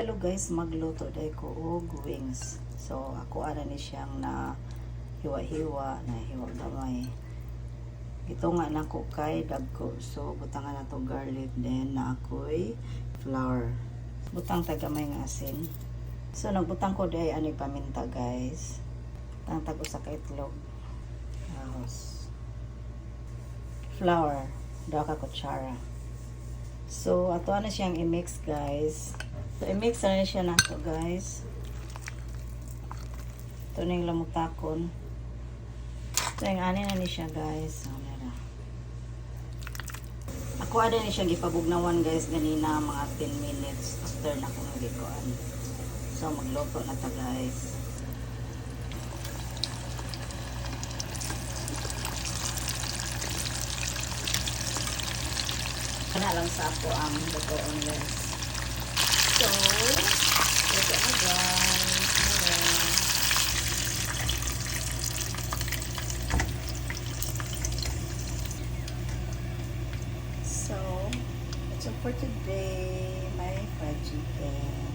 Hello guys, magluto day ko og wings. So ako ana ni siyang na hiwa-hiwa, na hiwa gamay. Ito nga na ko kay dagko. So butangan na to garlic, then na ako'y flour. Butang tagamay nga asin. So nagbutang ko day ani paminta guys. Tang tag usa ka itlog. Tapos flour, daw ka kutsara. So ato na siyang i-mix guys. So, i-mix na siya na ito, guys. Ito na yung lamutakon. So, yung ani na ni siya, guys. So, nara. Ako ada ni siya gipabugnawan, guys, ganina mga 10 minutes after na kung nagikuan. So, magluto na ta, guys. Kana lang sa ako ang lutoon, guys. So, ito na guys. So, it's all for today. My fried chicken.